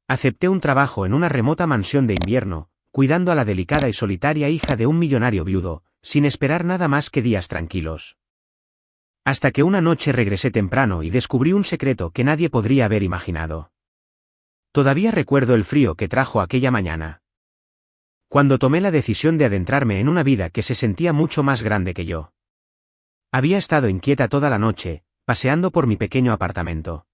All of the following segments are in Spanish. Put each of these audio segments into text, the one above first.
Acepté un trabajo en una remota mansión de invierno, cuidando a la delicada y solitaria hija de un millonario viudo, sin esperar nada más que días tranquilos. Hasta que una noche regresé temprano y descubrí un secreto que nadie podría haber imaginado. Todavía recuerdo el frío que trajo aquella mañana. Cuando tomé la decisión de adentrarme en una vida que se sentía mucho más grande que yo. Había estado inquieta toda la noche, paseando por mi pequeño apartamento.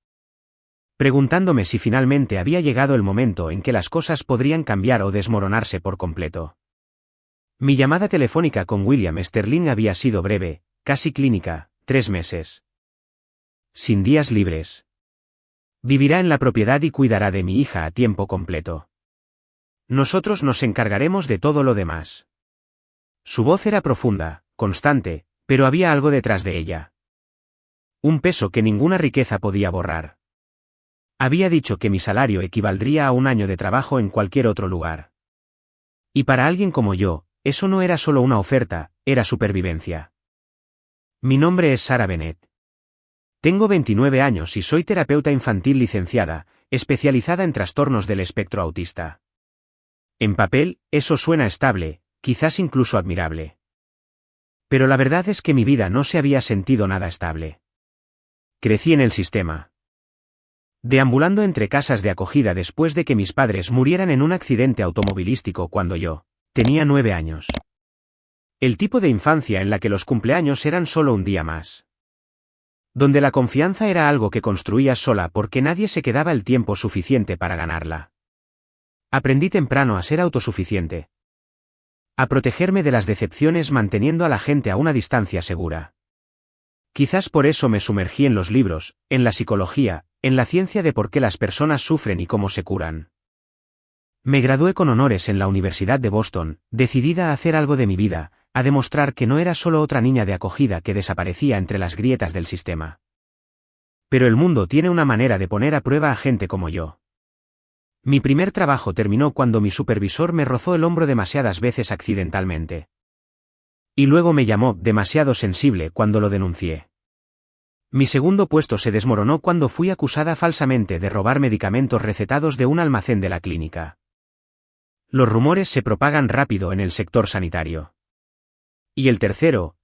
Preguntándome si finalmente había llegado el momento en que las cosas podrían cambiar o desmoronarse por completo. Mi llamada telefónica con William Sterling había sido breve, casi clínica, 3 meses. Sin días libres. Vivirá en la propiedad y cuidará de mi hija a tiempo completo. Nosotros nos encargaremos de todo lo demás. Su voz era profunda, constante, pero había algo detrás de ella. Un peso que ninguna riqueza podía borrar. Había dicho que mi salario equivaldría a un año de trabajo en cualquier otro lugar. Y para alguien como yo, eso no era solo una oferta, era supervivencia. Mi nombre es Sarah Bennett. Tengo 29 años y soy terapeuta infantil licenciada, especializada en trastornos del espectro autista. En papel, eso suena estable, quizás incluso admirable. Pero la verdad es que mi vida no se había sentido nada estable. Crecí en el sistema. Deambulando entre casas de acogida después de que mis padres murieran en un accidente automovilístico cuando yo tenía 9 años. El tipo de infancia en la que los cumpleaños eran solo un día más. Donde la confianza era algo que construías sola porque nadie se quedaba el tiempo suficiente para ganarla. Aprendí temprano a ser autosuficiente. A protegerme de las decepciones manteniendo a la gente a una distancia segura. Quizás por eso me sumergí en los libros, en la psicología, en la ciencia de por qué las personas sufren y cómo se curan. Me gradué con honores en la Universidad de Boston, decidida a hacer algo de mi vida, a demostrar que no era solo otra niña de acogida que desaparecía entre las grietas del sistema. Pero el mundo tiene una manera de poner a prueba a gente como yo. Mi primer trabajo terminó cuando mi supervisor me rozó el hombro demasiadas veces accidentalmente. Y luego me llamó demasiado sensible cuando lo denuncié. Mi segundo puesto se desmoronó cuando fui acusada falsamente de robar medicamentos recetados de un almacén de la clínica. Los rumores se propagan rápido en el sector sanitario. Y el tercero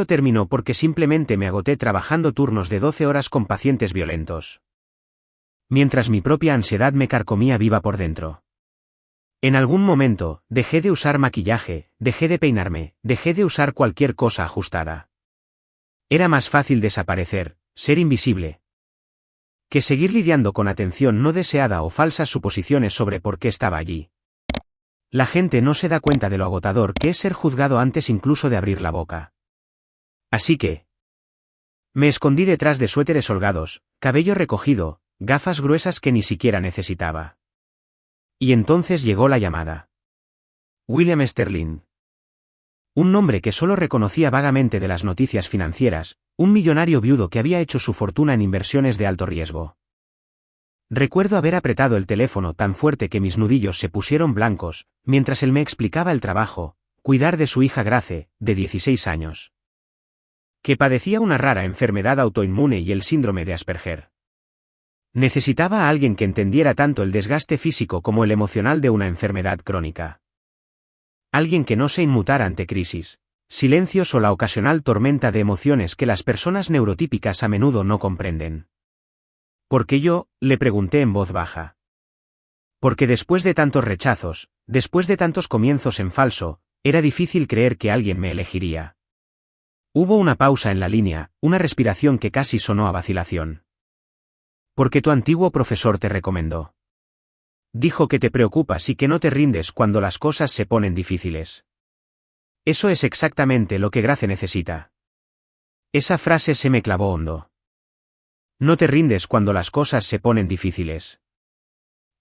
terminó porque simplemente me agoté trabajando turnos de 12 horas con pacientes violentos. Mientras mi propia ansiedad me carcomía viva por dentro. En algún momento, dejé de usar maquillaje, dejé de peinarme, dejé de usar cualquier cosa ajustada. Era más fácil desaparecer, ser invisible, que seguir lidiando con atención no deseada o falsas suposiciones sobre por qué estaba allí. La gente no se da cuenta de lo agotador que es ser juzgado antes incluso de abrir la boca. Así que me escondí detrás de suéteres holgados, cabello recogido, gafas gruesas que ni siquiera necesitaba. Y entonces llegó la llamada. William Sterling. Un nombre que solo reconocía vagamente de las noticias financieras, un millonario viudo que había hecho su fortuna en inversiones de alto riesgo. Recuerdo haber apretado el teléfono tan fuerte que mis nudillos se pusieron blancos, mientras él me explicaba el trabajo, cuidar de su hija Grace, de 16 años. Que padecía una rara enfermedad autoinmune y el síndrome de Asperger. Necesitaba a alguien que entendiera tanto el desgaste físico como el emocional de una enfermedad crónica. Alguien que no se inmutara ante crisis, silencios o la ocasional tormenta de emociones que las personas neurotípicas a menudo no comprenden. ¿Por qué yo?, le pregunté en voz baja. Porque después de tantos rechazos, después de tantos comienzos en falso, era difícil creer que alguien me elegiría. Hubo una pausa en la línea, una respiración que casi sonó a vacilación. Porque tu antiguo profesor te recomendó. Dijo que te preocupas y que no te rindes cuando las cosas se ponen difíciles. Eso es exactamente lo que Grace necesita. Esa frase se me clavó hondo. No te rindes cuando las cosas se ponen difíciles.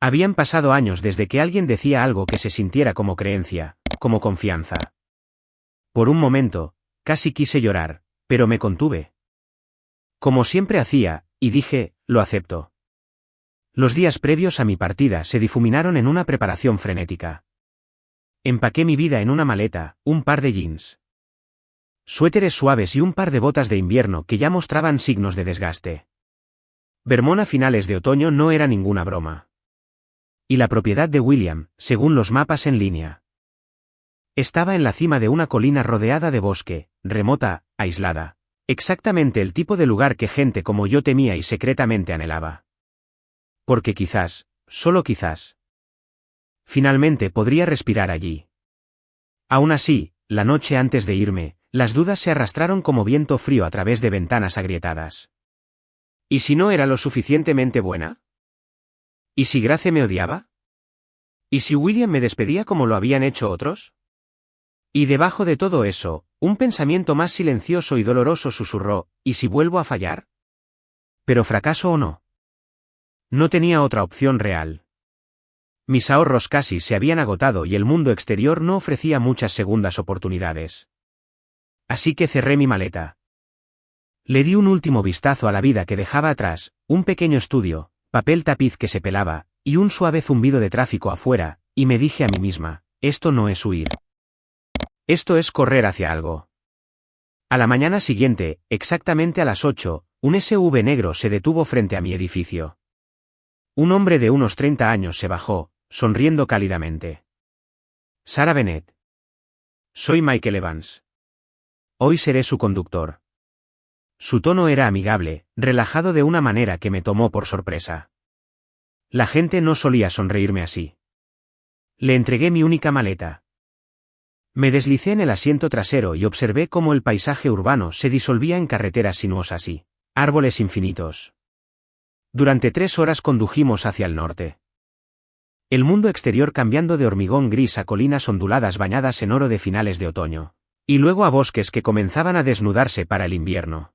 Habían pasado años desde que alguien decía algo que se sintiera como creencia, como confianza. Por un momento, casi quise llorar, pero me contuve. Como siempre hacía, y dije, lo acepto. Los días previos a mi partida se difuminaron en una preparación frenética. Empaqué mi vida en una maleta, un par de jeans, suéteres suaves y un par de botas de invierno que ya mostraban signos de desgaste. Vermont a finales de otoño no era ninguna broma. Y la propiedad de William, según los mapas en línea. Estaba en la cima de una colina rodeada de bosque, remota, aislada. Exactamente el tipo de lugar que gente como yo temía y secretamente anhelaba. Porque quizás, solo quizás, finalmente podría respirar allí. Aún así, la noche antes de irme, las dudas se arrastraron como viento frío a través de ventanas agrietadas. ¿Y si no era lo suficientemente buena? ¿Y si Grace me odiaba? ¿Y si William me despedía como lo habían hecho otros? Y debajo de todo eso, un pensamiento más silencioso y doloroso susurró, ¿y si vuelvo a fallar? ¿Pero fracaso o no? No tenía otra opción real. Mis ahorros casi se habían agotado y el mundo exterior no ofrecía muchas segundas oportunidades. Así que cerré mi maleta. Le di un último vistazo a la vida que dejaba atrás, un pequeño estudio, papel tapiz que se pelaba, y un suave zumbido de tráfico afuera, y me dije a mí misma, esto no es huir. Esto es correr hacia algo. A la mañana siguiente, exactamente a las 8, un SUV negro se detuvo frente a mi edificio. Un hombre de unos 30 años se bajó, sonriendo cálidamente. Sarah Bennett. Soy Michael Evans. Hoy seré su conductor. Su tono era amigable, relajado de una manera que me tomó por sorpresa. La gente no solía sonreírme así. Le entregué mi única maleta. Me deslicé en el asiento trasero y observé cómo el paisaje urbano se disolvía en carreteras sinuosas y árboles infinitos. Durante 3 horas condujimos hacia el norte. El mundo exterior cambiando de hormigón gris a colinas onduladas bañadas en oro de finales de otoño. Y luego a bosques que comenzaban a desnudarse para el invierno.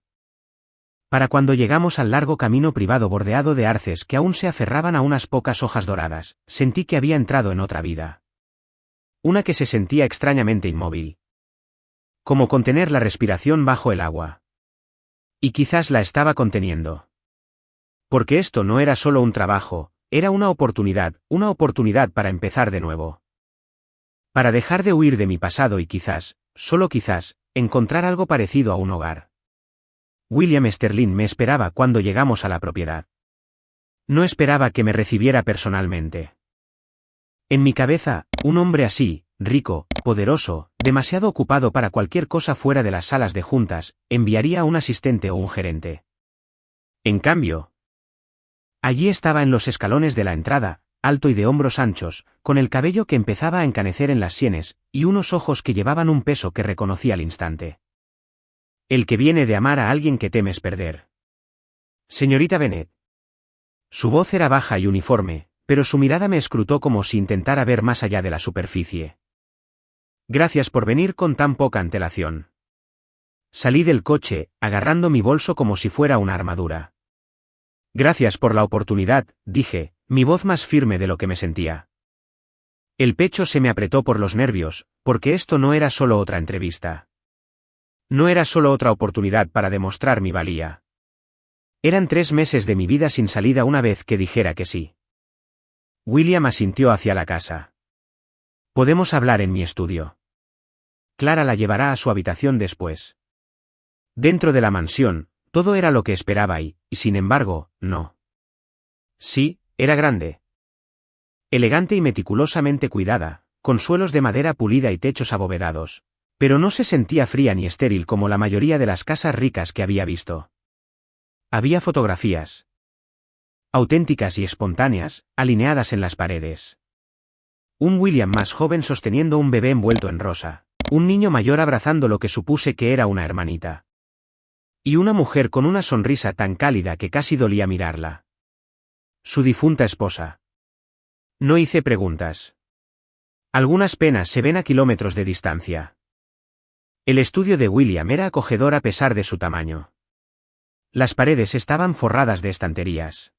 Para cuando llegamos al largo camino privado bordeado de arces que aún se aferraban a unas pocas hojas doradas, sentí que había entrado en otra vida. Una que se sentía extrañamente inmóvil. Como contener la respiración bajo el agua. Y quizás la estaba conteniendo. Porque esto no era solo un trabajo, era una oportunidad para empezar de nuevo. Para dejar de huir de mi pasado y quizás, solo quizás, encontrar algo parecido a un hogar. William Sterling me esperaba cuando llegamos a la propiedad. No esperaba que me recibiera personalmente. En mi cabeza, un hombre así, rico, poderoso, demasiado ocupado para cualquier cosa fuera de las salas de juntas, enviaría a un asistente o un gerente. En cambio, allí estaba en los escalones de la entrada, alto y de hombros anchos, con el cabello que empezaba a encanecer en las sienes, y unos ojos que llevaban un peso que reconocí al instante. El que viene de amar a alguien que temes perder. Señorita Bennett. Su voz era baja y uniforme, pero su mirada me escrutó como si intentara ver más allá de la superficie. Gracias por venir con tan poca antelación. Salí del coche, agarrando mi bolso como si fuera una armadura. Gracias por la oportunidad, dije, mi voz más firme de lo que me sentía. El pecho se me apretó por los nervios, porque esto no era solo otra entrevista. No era solo otra oportunidad para demostrar mi valía. Eran 3 meses de mi vida sin salida una vez que dijera que sí. William asintió hacia la casa. Podemos hablar en mi estudio. Clara la llevará a su habitación después. Dentro de la mansión, todo era lo que esperaba y, sin embargo, no. Sí, era grande. Elegante y meticulosamente cuidada, con suelos de madera pulida y techos abovedados. Pero no se sentía fría ni estéril como la mayoría de las casas ricas que había visto. Había fotografías. Auténticas y espontáneas, alineadas en las paredes. Un William más joven sosteniendo un bebé envuelto en rosa. Un niño mayor abrazando lo que supuse que era una hermanita. Y una mujer con una sonrisa tan cálida que casi dolía mirarla. Su difunta esposa. No hice preguntas. Algunas penas se ven a kilómetros de distancia. El estudio de William era acogedor a pesar de su tamaño. Las paredes estaban forradas de estanterías.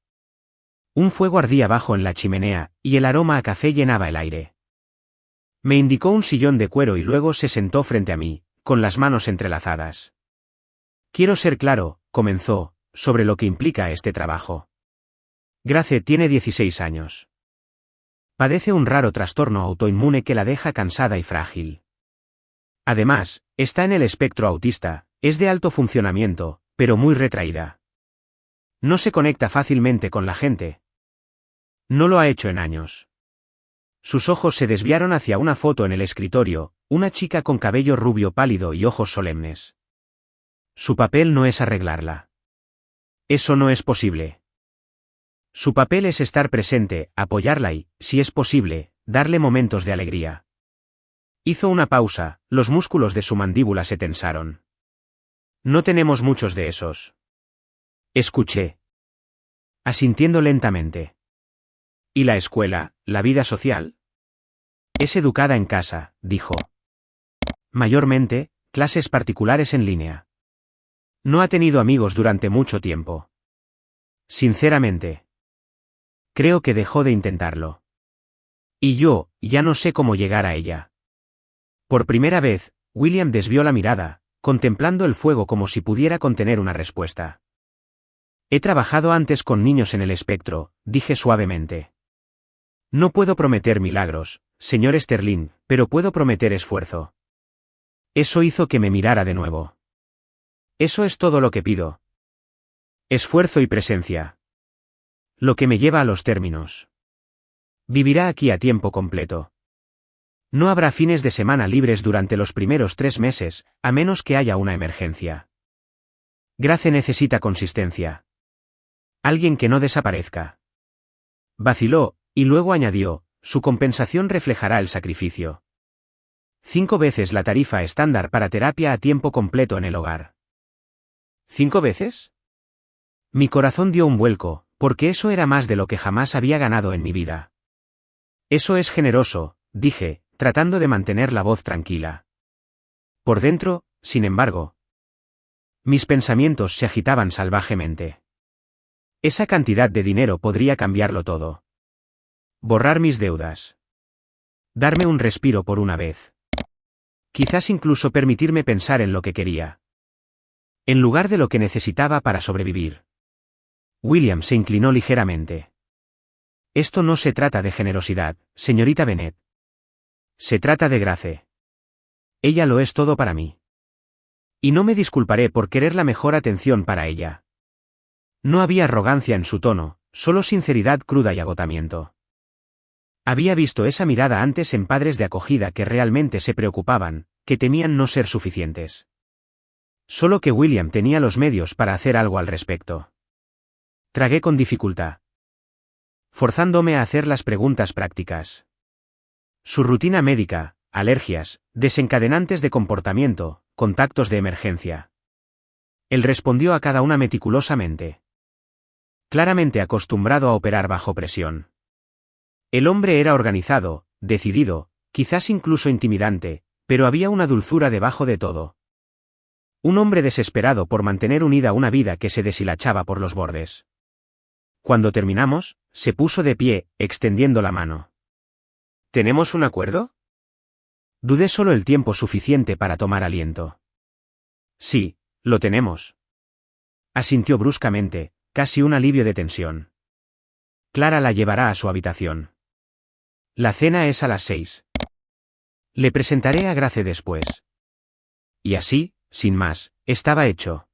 Un fuego ardía abajo en la chimenea, y el aroma a café llenaba el aire. Me indicó un sillón de cuero y luego se sentó frente a mí, con las manos entrelazadas. Quiero ser claro, comenzó, sobre lo que implica este trabajo. Grace tiene 16 años. Padece un raro trastorno autoinmune que la deja cansada y frágil. Además, está en el espectro autista, es de alto funcionamiento, pero muy retraída. No se conecta fácilmente con la gente. No lo ha hecho en años. Sus ojos se desviaron hacia una foto en el escritorio, una chica con cabello rubio pálido y ojos solemnes. Su papel no es arreglarla. Eso no es posible. Su papel es estar presente, apoyarla y, si es posible, darle momentos de alegría. Hizo una pausa, los músculos de su mandíbula se tensaron. No tenemos muchos de esos. Escuché. Asintiendo lentamente. ¿Y la escuela, la vida social? Es educada en casa, dijo. Mayormente, clases particulares en línea. No ha tenido amigos durante mucho tiempo. Sinceramente. Creo que dejó de intentarlo. Y yo, ya no sé cómo llegar a ella. Por primera vez, William desvió la mirada, contemplando el fuego como si pudiera contener una respuesta. He trabajado antes con niños en el espectro, dije suavemente. No puedo prometer milagros, señor Sterling, pero puedo prometer esfuerzo. Eso hizo que me mirara de nuevo. Eso es todo lo que pido. Esfuerzo y presencia. Lo que me lleva a los términos. Vivirá aquí a tiempo completo. No habrá fines de semana libres durante los primeros 3 meses, a menos que haya una emergencia. Grace necesita consistencia. Alguien que no desaparezca. Vaciló, y luego añadió, su compensación reflejará el sacrificio. 5 veces la tarifa estándar para terapia a tiempo completo en el hogar. ¿5 veces? Mi corazón dio un vuelco, porque eso era más de lo que jamás había ganado en mi vida. Eso es generoso, dije, tratando de mantener la voz tranquila. Por dentro, sin embargo, mis pensamientos se agitaban salvajemente. Esa cantidad de dinero podría cambiarlo todo. Borrar mis deudas. Darme un respiro por una vez. Quizás incluso permitirme pensar en lo que quería. En lugar de lo que necesitaba para sobrevivir. William se inclinó ligeramente. Esto no se trata de generosidad, señorita Bennet. Se trata de Grace. Ella lo es todo para mí. Y no me disculparé por querer la mejor atención para ella. No había arrogancia en su tono, solo sinceridad cruda y agotamiento. Había visto esa mirada antes en padres de acogida que realmente se preocupaban, que temían no ser suficientes. Solo que William tenía los medios para hacer algo al respecto. Tragué con dificultad, forzándome a hacer las preguntas prácticas. Su rutina médica, alergias, desencadenantes de comportamiento, contactos de emergencia. Él respondió a cada una meticulosamente. Claramente acostumbrado a operar bajo presión. El hombre era organizado, decidido, quizás incluso intimidante, pero había una dulzura debajo de todo. Un hombre desesperado por mantener unida una vida que se deshilachaba por los bordes. Cuando terminamos, se puso de pie, extendiendo la mano. ¿Tenemos un acuerdo? Dudé solo el tiempo suficiente para tomar aliento. Sí, lo tenemos. Asintió bruscamente, casi un alivio de tensión. Clara la llevará a su habitación. La cena es a las 6. Le presentaré a Grace después. Y así, sin más, estaba hecho.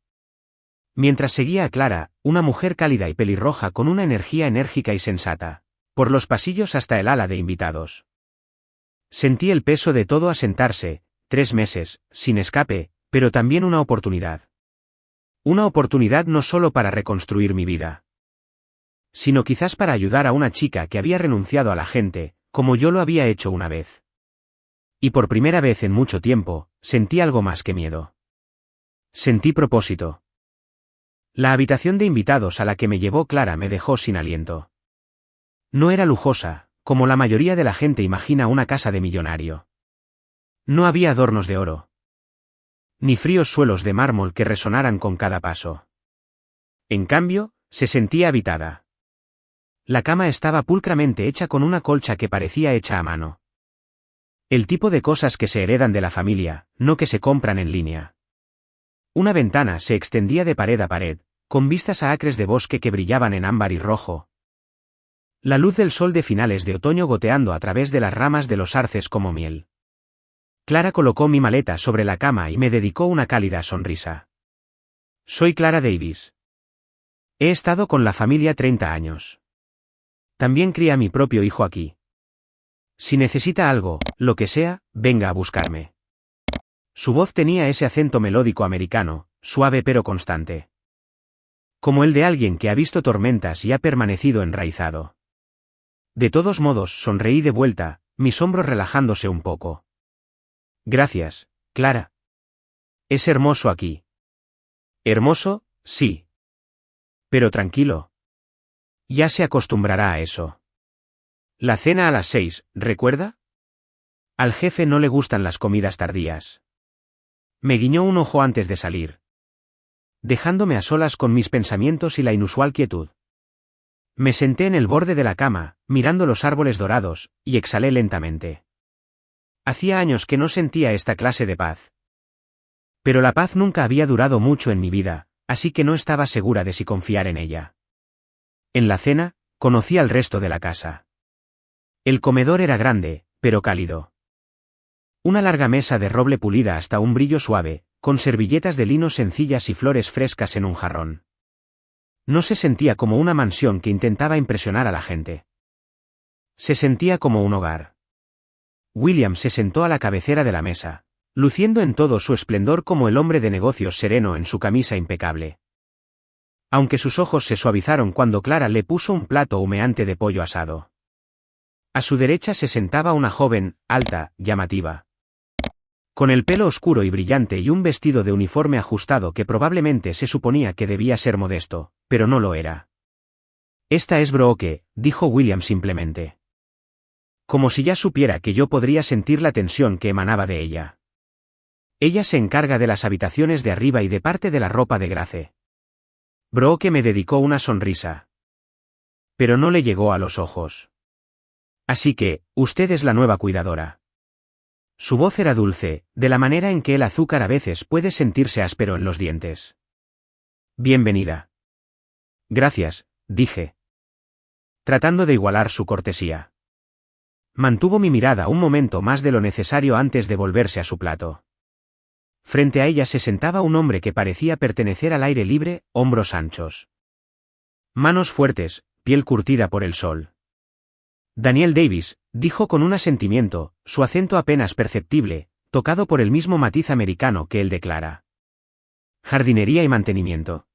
Mientras seguía a Clara, una mujer cálida y pelirroja con una energía enérgica y sensata, por los pasillos hasta el ala de invitados. Sentí el peso de todo asentarse, 3 meses, sin escape, pero también una oportunidad. Una oportunidad no solo para reconstruir mi vida, sino quizás para ayudar a una chica que había renunciado a la gente, como yo lo había hecho una vez. Y por primera vez en mucho tiempo, sentí algo más que miedo. Sentí propósito. La habitación de invitados a la que me llevó Clara me dejó sin aliento. No era lujosa, como la mayoría de la gente imagina una casa de millonario. No había adornos de oro. Ni fríos suelos de mármol que resonaran con cada paso. En cambio, se sentía habitada. La cama estaba pulcramente hecha con una colcha que parecía hecha a mano. El tipo de cosas que se heredan de la familia, no que se compran en línea. Una ventana se extendía de pared a pared, con vistas a acres de bosque que brillaban en ámbar y rojo. La luz del sol de finales de otoño goteando a través de las ramas de los arces como miel. Clara colocó mi maleta sobre la cama y me dedicó una cálida sonrisa. Soy Clara Davis. He estado con la familia 30 años. También crié a mi propio hijo aquí. Si necesita algo, lo que sea, venga a buscarme. Su voz tenía ese acento melódico americano, suave pero constante. Como el de alguien que ha visto tormentas y ha permanecido enraizado. De todos modos, sonreí de vuelta, mis hombros relajándose un poco. Gracias, Clara. Es hermoso aquí. Hermoso, sí. Pero tranquilo. Ya se acostumbrará a eso. La cena a las 6, ¿recuerda? Al jefe no le gustan las comidas tardías. Me guiñó un ojo antes de salir, dejándome a solas con mis pensamientos y la inusual quietud. Me senté en el borde de la cama, mirando los árboles dorados, y exhalé lentamente. Hacía años que no sentía esta clase de paz. Pero la paz nunca había durado mucho en mi vida, así que no estaba segura de si confiar en ella. En la cena, conocí al resto de la casa. El comedor era grande, pero cálido. Una larga mesa de roble pulida hasta un brillo suave, con servilletas de lino sencillas y flores frescas en un jarrón. No se sentía como una mansión que intentaba impresionar a la gente. Se sentía como un hogar. William se sentó a la cabecera de la mesa, luciendo en todo su esplendor como el hombre de negocios sereno en su camisa impecable. Aunque sus ojos se suavizaron cuando Clara le puso un plato humeante de pollo asado. A su derecha se sentaba una joven, alta, llamativa. Con el pelo oscuro y brillante y un vestido de uniforme ajustado que probablemente se suponía que debía ser modesto, pero no lo era. Esta es Brooke, dijo William simplemente. Como si ya supiera que yo podría sentir la tensión que emanaba de ella. Ella se encarga de las habitaciones de arriba y de parte de la ropa de Grace. Brooke me dedicó una sonrisa. Pero no le llegó a los ojos. Así que, usted es la nueva cuidadora. Su voz era dulce, de la manera en que el azúcar a veces puede sentirse áspero en los dientes. Bienvenida. Gracias, dije, tratando de igualar su cortesía. Mantuvo mi mirada un momento más de lo necesario antes de volverse a su plato. Frente a ella se sentaba un hombre que parecía pertenecer al aire libre, hombros anchos. Manos fuertes, piel curtida por el sol. Daniel Davis, dijo con un asentimiento, su acento apenas perceptible, tocado por el mismo matiz americano que él de Clara. Jardinería y mantenimiento.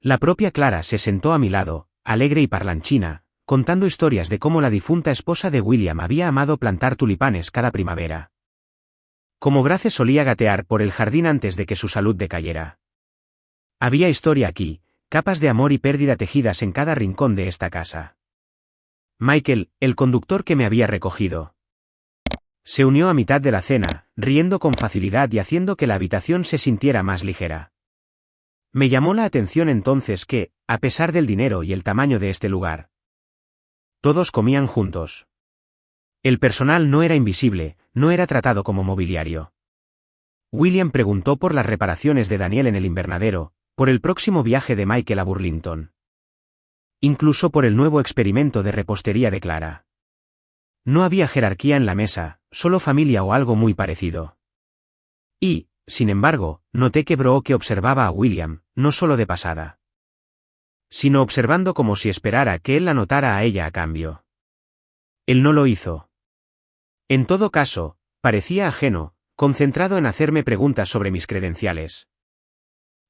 La propia Clara se sentó a mi lado, alegre y parlanchina, contando historias de cómo la difunta esposa de William había amado plantar tulipanes cada primavera. Como Grace solía gatear por el jardín antes de que su salud decayera. Había historia aquí, capas de amor y pérdida tejidas en cada rincón de esta casa. Michael, el conductor que me había recogido, se unió a mitad de la cena, riendo con facilidad y haciendo que la habitación se sintiera más ligera. Me llamó la atención entonces que, a pesar del dinero y el tamaño de este lugar, todos comían juntos. El personal no era invisible, no era tratado como mobiliario. William preguntó por las reparaciones de Daniel en el invernadero, por el próximo viaje de Michael a Burlington. Incluso por el nuevo experimento de repostería de Clara. No había jerarquía en la mesa, solo familia o algo muy parecido. Y, sin embargo, noté que Brooke observaba a William, no solo de pasada, sino observando como si esperara que él la notara a ella a cambio. Él no lo hizo. En todo caso, parecía ajeno, concentrado en hacerme preguntas sobre mis credenciales.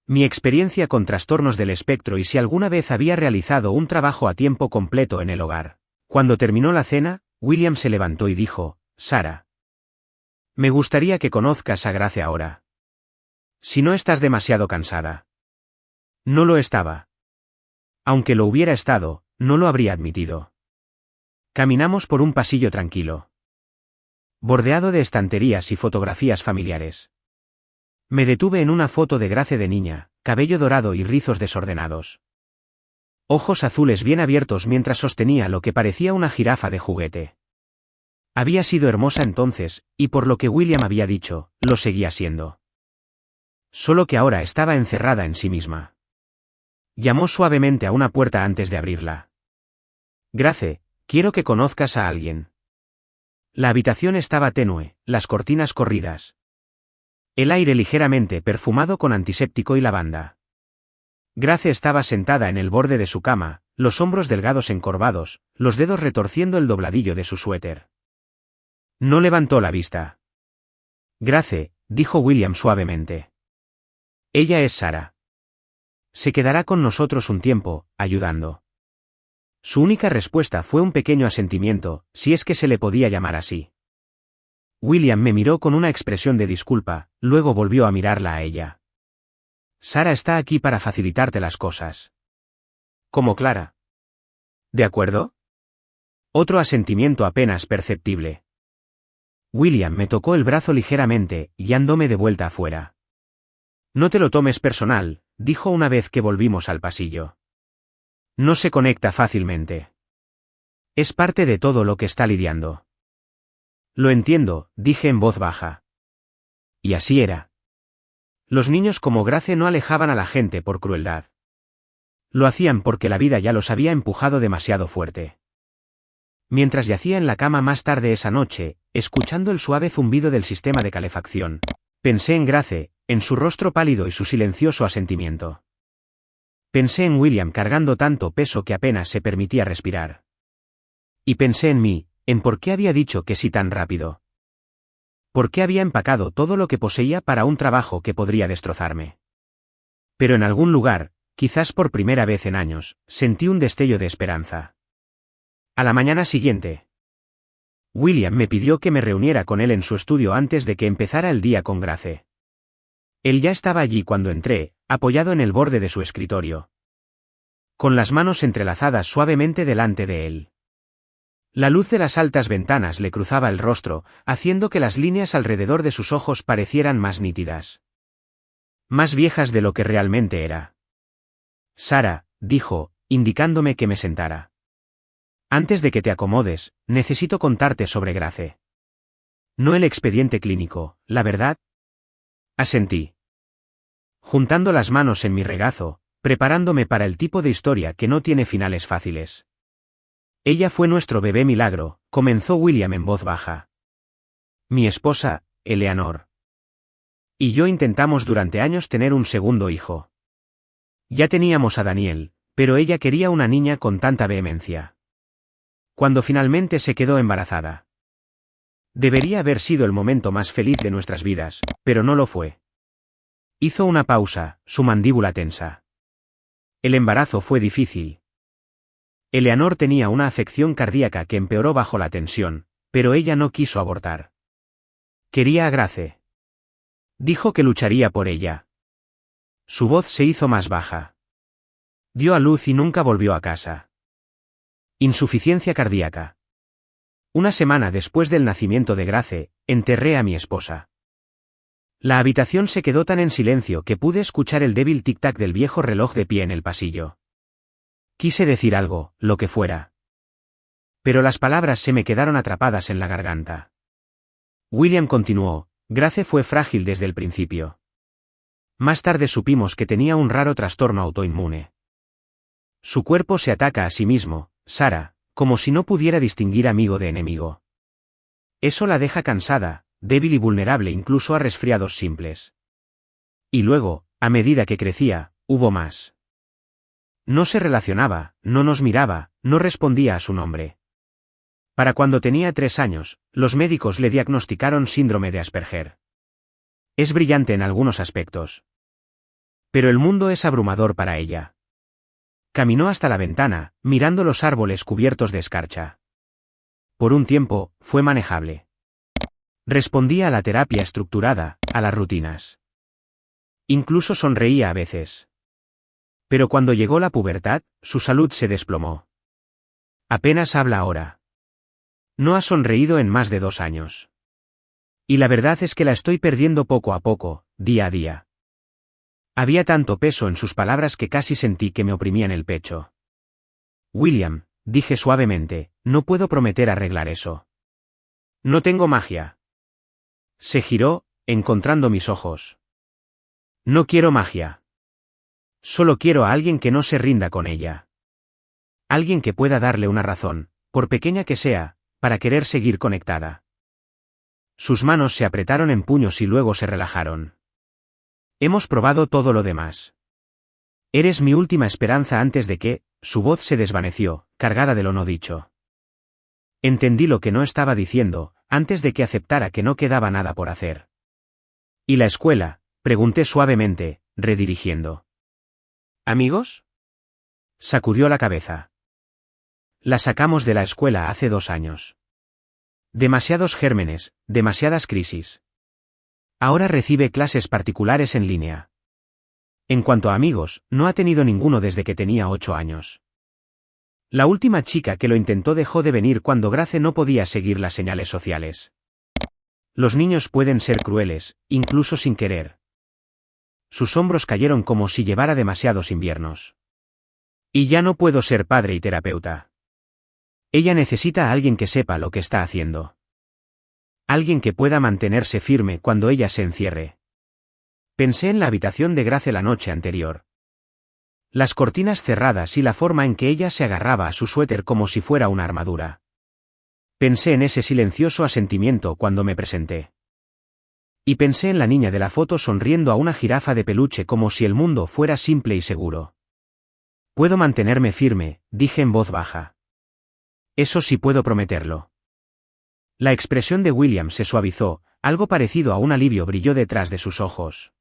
Mi experiencia con trastornos del espectro y si alguna vez había realizado un trabajo a tiempo completo en el hogar. Cuando terminó la cena, William se levantó y dijo, Sara. Me gustaría que conozcas a Grace ahora. Si no estás demasiado cansada. No lo estaba. Aunque lo hubiera estado, no lo habría admitido. Caminamos por un pasillo tranquilo, bordeado de estanterías y fotografías familiares. Me detuve en una foto de Grace de niña, cabello dorado y rizos desordenados. Ojos azules bien abiertos mientras sostenía lo que parecía una jirafa de juguete. Había sido hermosa entonces, y por lo que William había dicho, lo seguía siendo. Solo que ahora estaba encerrada en sí misma. Llamó suavemente a una puerta antes de abrirla. Grace, quiero que conozcas a alguien. La habitación estaba tenue, las cortinas corridas. El aire ligeramente perfumado con antiséptico y lavanda. Grace estaba sentada en el borde de su cama, los hombros delgados encorvados, los dedos retorciendo el dobladillo de su suéter. No levantó la vista. Grace, dijo William suavemente. Ella es Sarah. Se quedará con nosotros un tiempo, ayudando. Su única respuesta fue un pequeño asentimiento, si es que se le podía llamar así. William me miró con una expresión de disculpa, luego volvió a mirarla a ella. Sarah está aquí para facilitarte las cosas. Como Clara. ¿De acuerdo? Otro asentimiento apenas perceptible. William me tocó el brazo ligeramente, guiándome de vuelta afuera. No te lo tomes personal, dijo una vez que volvimos al pasillo. No se conecta fácilmente. Es parte de todo lo que está lidiando. Lo entiendo, dije en voz baja. Y así era. Los niños como Grace no alejaban a la gente por crueldad. Lo hacían porque la vida ya los había empujado demasiado fuerte. Mientras yacía en la cama más tarde esa noche, escuchando el suave zumbido del sistema de calefacción, pensé en Grace, en su rostro pálido y su silencioso asentimiento. Pensé en William cargando tanto peso que apenas se permitía respirar. Y pensé en mí, en por qué había dicho que sí tan rápido. Por qué había empacado todo lo que poseía para un trabajo que podría destrozarme. Pero en algún lugar, quizás por primera vez en años, sentí un destello de esperanza. A la mañana siguiente, William me pidió que me reuniera con él en su estudio antes de que empezara el día con Grace. Él ya estaba allí cuando entré, apoyado en el borde de su escritorio, con las manos entrelazadas suavemente delante de él. La luz de las altas ventanas le cruzaba el rostro, haciendo que las líneas alrededor de sus ojos parecieran más nítidas. Más viejas de lo que realmente era. Sarah, dijo, indicándome que me sentara. Antes de que te acomodes, necesito contarte sobre Grace. No el expediente clínico, ¿la verdad? Asentí. Juntando las manos en mi regazo, preparándome para el tipo de historia que no tiene finales fáciles. Ella fue nuestro bebé milagro, comenzó William en voz baja. Mi esposa, Eleanor. Y yo intentamos durante años tener un segundo hijo. Ya teníamos a Daniel, pero ella quería una niña con tanta vehemencia. Cuando finalmente se quedó embarazada. Debería haber sido el momento más feliz de nuestras vidas, pero no lo fue. Hizo una pausa, su mandíbula tensa. El embarazo fue difícil. Eleanor tenía una afección cardíaca que empeoró bajo la tensión, pero ella no quiso abortar. Quería a Grace. Dijo que lucharía por ella. Su voz se hizo más baja. Dio a luz y nunca volvió a casa. Insuficiencia cardíaca. Una semana después del nacimiento de Grace, enterré a mi esposa. La habitación se quedó tan en silencio que pude escuchar el débil tic-tac del viejo reloj de pie en el pasillo. Quise decir algo, lo que fuera. Pero las palabras se me quedaron atrapadas en la garganta. William continuó, Grace fue frágil desde el principio. Más tarde supimos que tenía un raro trastorno autoinmune. Su cuerpo se ataca a sí mismo, Sarah, como si no pudiera distinguir amigo de enemigo. Eso la deja cansada, débil y vulnerable incluso a resfriados simples. Y luego, a medida que crecía, hubo más. No se relacionaba, no nos miraba, no respondía a su nombre. Para cuando tenía 3 años, los médicos le diagnosticaron síndrome de Asperger. Es brillante en algunos aspectos. Pero el mundo es abrumador para ella. Caminó hasta la ventana, mirando los árboles cubiertos de escarcha. Por un tiempo, fue manejable. Respondía a la terapia estructurada, a las rutinas. Incluso sonreía a veces. Pero cuando llegó la pubertad, su salud se desplomó. Apenas habla ahora. No ha sonreído en más de 2 años. Y la verdad es que la estoy perdiendo poco a poco, día a día. Había tanto peso en sus palabras que casi sentí que me oprimían el pecho. William, dije suavemente, no puedo prometer arreglar eso. No tengo magia. Se giró, encontrando mis ojos. No quiero magia. Solo quiero a alguien que no se rinda con ella. Alguien que pueda darle una razón, por pequeña que sea, para querer seguir conectada. Sus manos se apretaron en puños y luego se relajaron. Hemos probado todo lo demás. Eres mi última esperanza antes de que, su voz se desvaneció, cargada de lo no dicho. Entendí lo que no estaba diciendo, antes de que aceptara que no quedaba nada por hacer. ¿Y la escuela?, pregunté suavemente, redirigiendo. ¿Amigos? Sacudió la cabeza. La sacamos de la escuela hace 2 años. Demasiados gérmenes, demasiadas crisis. Ahora recibe clases particulares en línea. En cuanto a amigos, no ha tenido ninguno desde que tenía 8 años. La última chica que lo intentó dejó de venir cuando Grace no podía seguir las señales sociales. Los niños pueden ser crueles, incluso sin querer. Sus hombros cayeron como si llevara demasiados inviernos. Y ya no puedo ser padre y terapeuta. Ella necesita a alguien que sepa lo que está haciendo. Alguien que pueda mantenerse firme cuando ella se encierre. Pensé en la habitación de Grace la noche anterior. Las cortinas cerradas y la forma en que ella se agarraba a su suéter como si fuera una armadura. Pensé en ese silencioso asentimiento cuando me presenté. Y pensé en la niña de la foto sonriendo a una jirafa de peluche como si el mundo fuera simple y seguro. Puedo mantenerme firme, dije en voz baja. Eso sí puedo prometerlo. La expresión de William se suavizó, algo parecido a un alivio brilló detrás de sus ojos.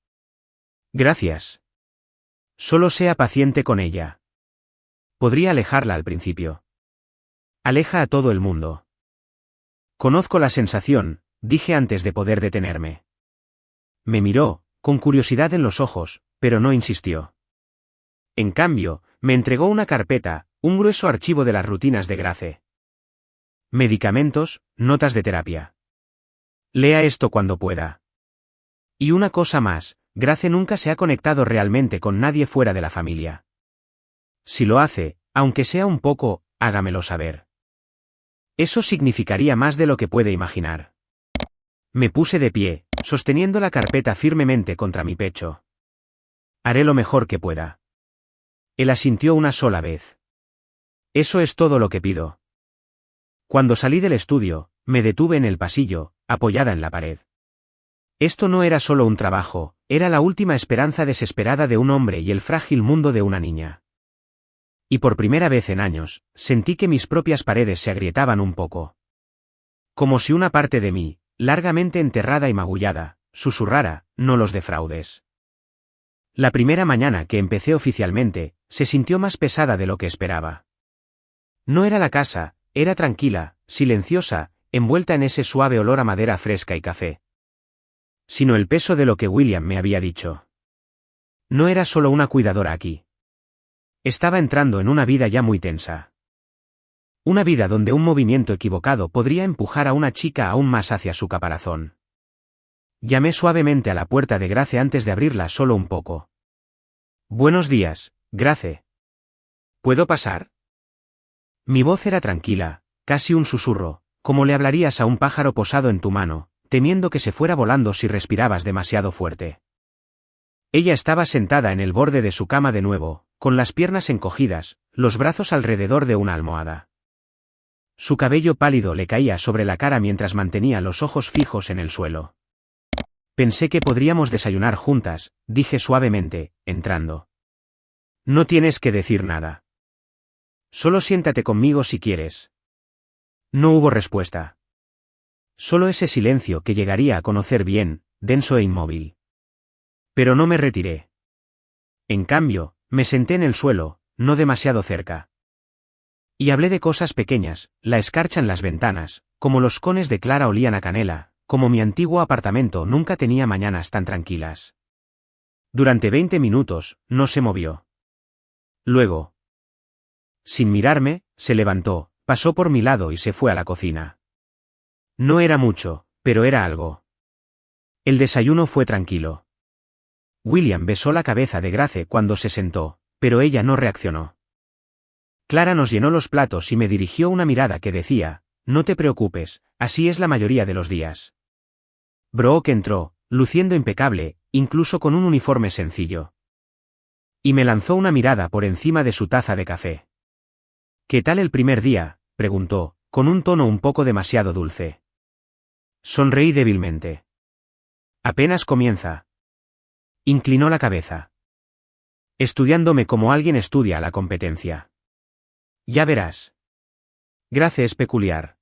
Gracias. Solo sea paciente con ella. Podría alejarla al principio. Aleja a todo el mundo. Conozco la sensación, dije antes de poder detenerme. Me miró, con curiosidad en los ojos, pero no insistió. En cambio, me entregó una carpeta, un grueso archivo de las rutinas de Grace. Medicamentos, notas de terapia. Lea esto cuando pueda. Y una cosa más, Grace nunca se ha conectado realmente con nadie fuera de la familia. Si lo hace, aunque sea un poco, hágamelo saber. Eso significaría más de lo que puede imaginar. Me puse de pie, sosteniendo la carpeta firmemente contra mi pecho. Haré lo mejor que pueda. Él asintió una sola vez. Eso es todo lo que pido. Cuando salí del estudio, me detuve en el pasillo, apoyada en la pared. Esto no era solo un trabajo, era la última esperanza desesperada de un hombre y el frágil mundo de una niña. Y por primera vez en años, sentí que mis propias paredes se agrietaban un poco. Como si una parte de mí, largamente enterrada y magullada, susurrara, no los defraudes. La primera mañana que empecé oficialmente, se sintió más pesada de lo que esperaba. No era la casa, era tranquila, silenciosa, envuelta en ese suave olor a madera fresca y café. Sino el peso de lo que William me había dicho. No era solo una cuidadora aquí. Estaba entrando en una vida ya muy tensa. Una vida donde un movimiento equivocado podría empujar a una chica aún más hacia su caparazón. Llamé suavemente a la puerta de Grace antes de abrirla solo un poco. Buenos días, Grace. ¿Puedo pasar? Mi voz era tranquila, casi un susurro, como le hablarías a un pájaro posado en tu mano, temiendo que se fuera volando si respirabas demasiado fuerte. Ella estaba sentada en el borde de su cama de nuevo, con las piernas encogidas, los brazos alrededor de una almohada. Su cabello pálido le caía sobre la cara mientras mantenía los ojos fijos en el suelo. Pensé que podríamos desayunar juntas, dije suavemente, entrando. No tienes que decir nada. Solo siéntate conmigo si quieres. No hubo respuesta. Solo ese silencio que llegaría a conocer bien, denso e inmóvil. Pero no me retiré. En cambio, me senté en el suelo, no demasiado cerca. Y hablé de cosas pequeñas, la escarcha en las ventanas, como los cones de Clara olían a canela, como mi antiguo apartamento nunca tenía mañanas tan tranquilas. Durante 20 minutos, no se movió. Luego, sin mirarme, se levantó, pasó por mi lado y se fue a la cocina. No era mucho, pero era algo. El desayuno fue tranquilo. William besó la cabeza de Grace cuando se sentó, pero ella no reaccionó. Clara nos llenó los platos y me dirigió una mirada que decía, no te preocupes, así es la mayoría de los días. Brooke entró, luciendo impecable, incluso con un uniforme sencillo. Y me lanzó una mirada por encima de su taza de café. ¿Qué tal el primer día?, preguntó, con un tono un poco demasiado dulce. Sonreí débilmente. Apenas comienza. Inclinó la cabeza. Estudiándome como alguien estudia la competencia. Ya verás. Grace es peculiar.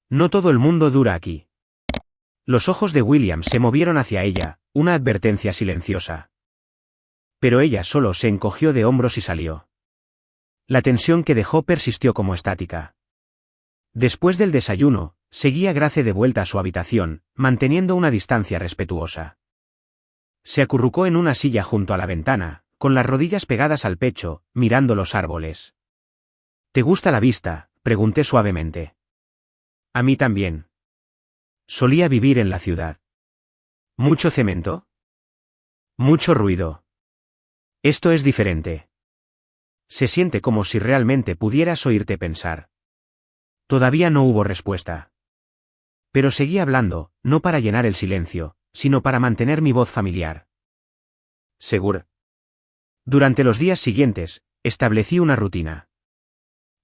No todo el mundo dura aquí. Los ojos de William se movieron hacia ella, una advertencia silenciosa. Pero ella solo se encogió de hombros y salió. La tensión que dejó persistió como estática. Después del desayuno, seguía Grace de vuelta a su habitación, manteniendo una distancia respetuosa. Se acurrucó en una silla junto a la ventana, con las rodillas pegadas al pecho, mirando los árboles. ¿Te gusta la vista?, pregunté suavemente. A mí también. Solía vivir en la ciudad. ¿Mucho cemento? Mucho ruido. Esto es diferente. Se siente como si realmente pudieras oírte pensar. Todavía no hubo respuesta. Pero seguí hablando, no para llenar el silencio, sino para mantener mi voz familiar. Seguro. Durante los días siguientes, establecí una rutina.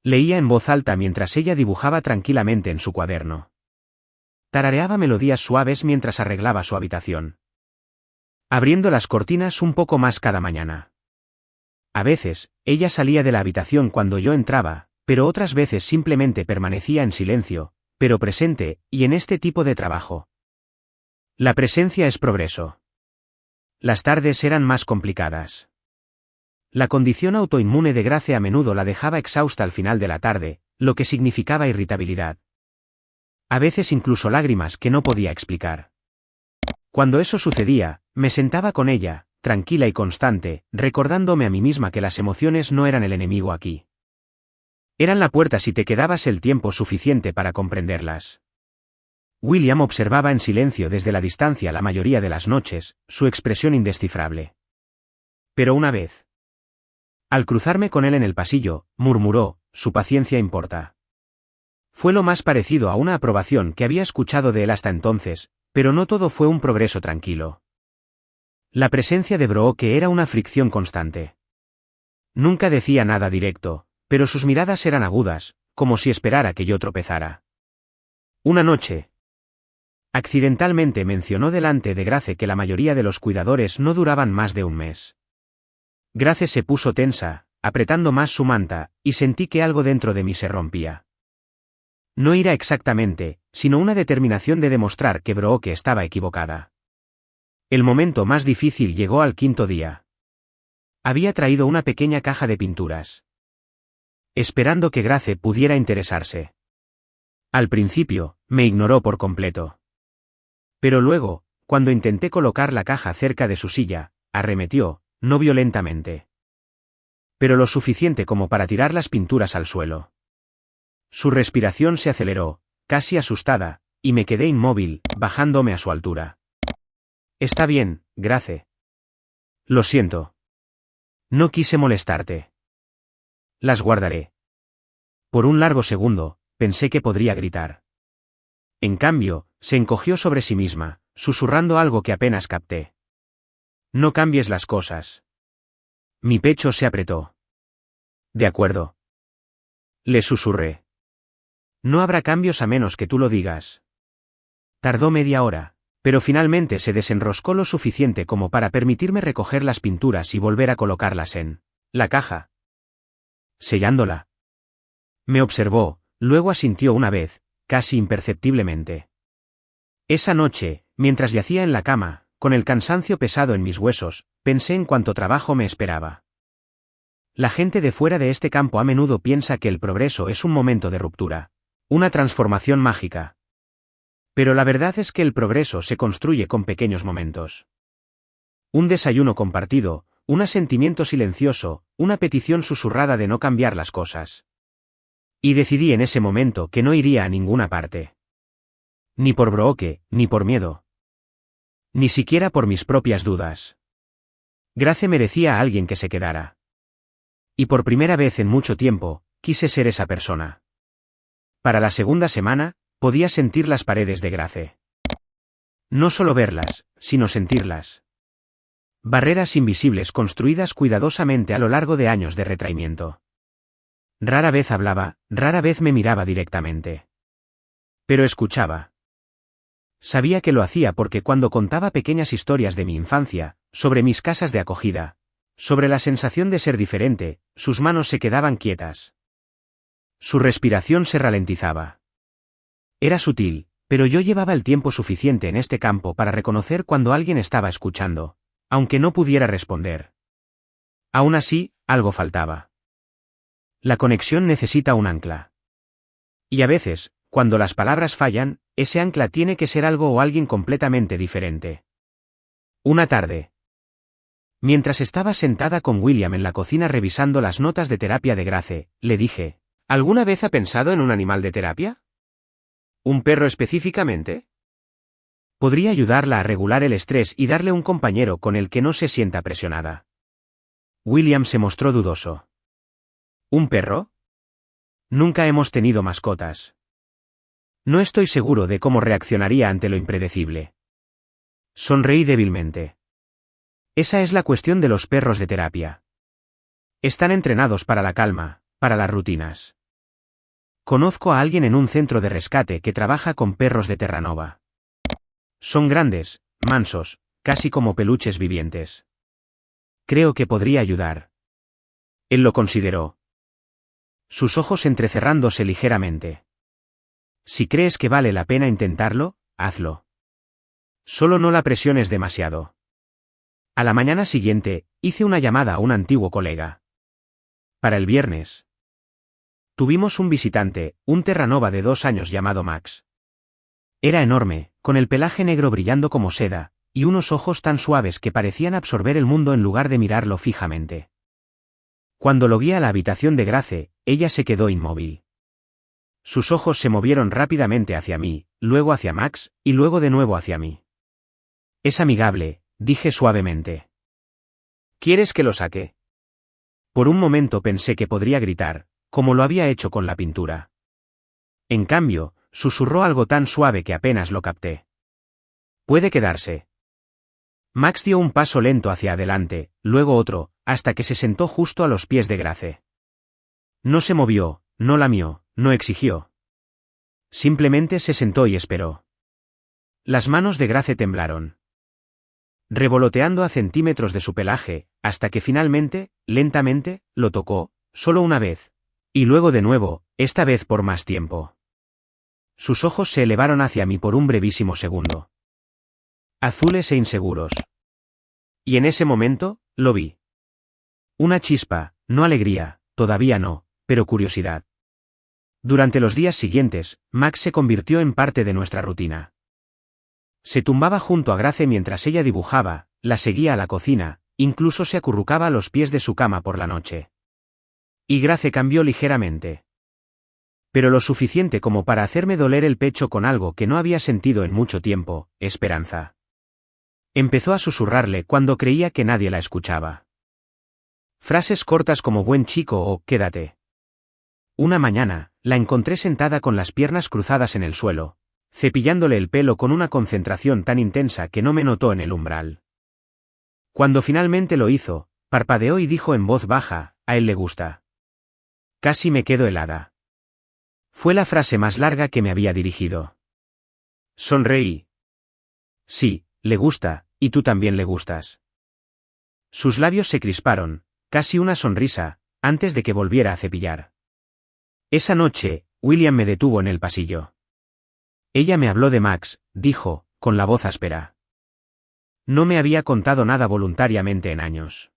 Leía en voz alta mientras ella dibujaba tranquilamente en su cuaderno. Tarareaba melodías suaves mientras arreglaba su habitación. Abriendo las cortinas un poco más cada mañana. A veces, ella salía de la habitación cuando yo entraba, pero otras veces simplemente permanecía en silencio, pero presente, y en este tipo de trabajo. La presencia es progreso. Las tardes eran más complicadas. La condición autoinmune de Grace a menudo la dejaba exhausta al final de la tarde, lo que significaba irritabilidad. A veces incluso lágrimas que no podía explicar. Cuando eso sucedía, me sentaba con ella, tranquila y constante, recordándome a mí misma que las emociones no eran el enemigo aquí. Eran la puerta si te quedabas el tiempo suficiente para comprenderlas. William observaba en silencio desde la distancia la mayoría de las noches, su expresión indescifrable. Pero una vez. Al cruzarme con él en el pasillo, murmuró, su paciencia importa. Fue lo más parecido a una aprobación que había escuchado de él hasta entonces, pero no todo fue un progreso tranquilo. La presencia de Brooke era una fricción constante. Nunca decía nada directo, pero sus miradas eran agudas, como si esperara que yo tropezara. Una noche. Accidentalmente mencionó delante de Grace que la mayoría de los cuidadores no duraban más de un mes. Grace se puso tensa, apretando más su manta, y sentí que algo dentro de mí se rompía. No ira exactamente, sino una determinación de demostrar que Brooke estaba equivocada. El momento más difícil llegó al quinto día. Había traído una pequeña caja de pinturas. Esperando que Grace pudiera interesarse. Al principio, me ignoró por completo. Pero luego, cuando intenté colocar la caja cerca de su silla, arremetió, no violentamente. Pero lo suficiente como para tirar las pinturas al suelo. Su respiración se aceleró, casi asustada, y me quedé inmóvil, bajándome a su altura. Está bien, Grace. Lo siento. No quise molestarte. Las guardaré. Por un largo segundo, pensé que podría gritar. En cambio, se encogió sobre sí misma, susurrando algo que apenas capté. No cambies las cosas. Mi pecho se apretó. De acuerdo. Le susurré. No habrá cambios a menos que tú lo digas. Tardó media hora, pero finalmente se desenroscó lo suficiente como para permitirme recoger las pinturas y volver a colocarlas en la caja. Sellándola. Me observó, luego asintió una vez, casi imperceptiblemente. Esa noche, mientras yacía en la cama, con el cansancio pesado en mis huesos, pensé en cuánto trabajo me esperaba. La gente de fuera de este campo a menudo piensa que el progreso es un momento de ruptura. Una transformación mágica. Pero la verdad es que el progreso se construye con pequeños momentos. Un desayuno compartido, un asentimiento silencioso, una petición susurrada de no cambiar las cosas. Y decidí en ese momento que no iría a ninguna parte. Ni por Brooke, ni por miedo. Ni siquiera por mis propias dudas. Grace merecía a alguien que se quedara. Y por primera vez en mucho tiempo, quise ser esa persona. Para la segunda semana, podía sentir las paredes de Grace. No solo verlas, sino sentirlas. Barreras invisibles construidas cuidadosamente a lo largo de años de retraimiento. Rara vez hablaba, rara vez me miraba directamente. Pero escuchaba. Sabía que lo hacía porque cuando contaba pequeñas historias de mi infancia, sobre mis casas de acogida, sobre la sensación de ser diferente, sus manos se quedaban quietas. Su respiración se ralentizaba. Era sutil, pero yo llevaba el tiempo suficiente en este campo para reconocer cuando alguien estaba escuchando, aunque no pudiera responder. Aún así, algo faltaba. La conexión necesita un ancla. Y a veces, cuando las palabras fallan, ese ancla tiene que ser algo o alguien completamente diferente. Una tarde. Mientras estaba sentada con William en la cocina revisando las notas de terapia de Grace, le dije, ¿alguna vez ha pensado en un animal de terapia? ¿Un perro específicamente? Podría ayudarla a regular el estrés y darle un compañero con el que no se sienta presionada. William se mostró dudoso. ¿Un perro? Nunca hemos tenido mascotas. No estoy seguro de cómo reaccionaría ante lo impredecible. Sonreí débilmente. Esa es la cuestión de los perros de terapia. Están entrenados para la calma, para las rutinas. Conozco a alguien en un centro de rescate que trabaja con perros de Terranova. Son grandes, mansos, casi como peluches vivientes. Creo que podría ayudar. Él lo consideró. Sus ojos entrecerrándose ligeramente. Si crees que vale la pena intentarlo, hazlo. Solo no la presiones demasiado. A la mañana siguiente, hice una llamada a un antiguo colega. Para el viernes. Tuvimos un visitante, un Terranova de 2 años llamado Max. Era enorme, con el pelaje negro brillando como seda, y unos ojos tan suaves que parecían absorber el mundo en lugar de mirarlo fijamente. Cuando lo guié a la habitación de Grace, ella se quedó inmóvil. Sus ojos se movieron rápidamente hacia mí, luego hacia Max, y luego de nuevo hacia mí. Es amigable, dije suavemente. ¿Quieres que lo saque? Por un momento pensé que podría gritar, como lo había hecho con la pintura. En cambio, susurró algo tan suave que apenas lo capté. Puede quedarse. Max dio un paso lento hacia adelante, luego otro, hasta que se sentó justo a los pies de Grace. No se movió, no lamió, no exigió. Simplemente se sentó y esperó. Las manos de Grace temblaron, revoloteando a centímetros de su pelaje, hasta que finalmente, lentamente, lo tocó, solo una vez. Y luego de nuevo, esta vez por más tiempo. Sus ojos se elevaron hacia mí por un brevísimo segundo. Azules e inseguros. Y en ese momento, lo vi. Una chispa, no alegría, todavía no, pero curiosidad. Durante los días siguientes, Max se convirtió en parte de nuestra rutina. Se tumbaba junto a Grace mientras ella dibujaba, la seguía a la cocina, incluso se acurrucaba a los pies de su cama por la noche. Y Grace cambió ligeramente. Pero lo suficiente como para hacerme doler el pecho con algo que no había sentido en mucho tiempo, esperanza. Empezó a susurrarle cuando creía que nadie la escuchaba. Frases cortas como buen chico o quédate. Una mañana, la encontré sentada con las piernas cruzadas en el suelo, cepillándole el pelo con una concentración tan intensa que no me notó en el umbral. Cuando finalmente lo hizo, parpadeó y dijo en voz baja, a él le gusta. Casi me quedo helada. Fue la frase más larga que me había dirigido. Sonreí. Sí, le gusta, y tú también le gustas. Sus labios se crisparon, casi una sonrisa, antes de que volviera a cepillar. Esa noche, William me detuvo en el pasillo. Ella me habló de Max, dijo, con la voz áspera. No me había contado nada voluntariamente en años.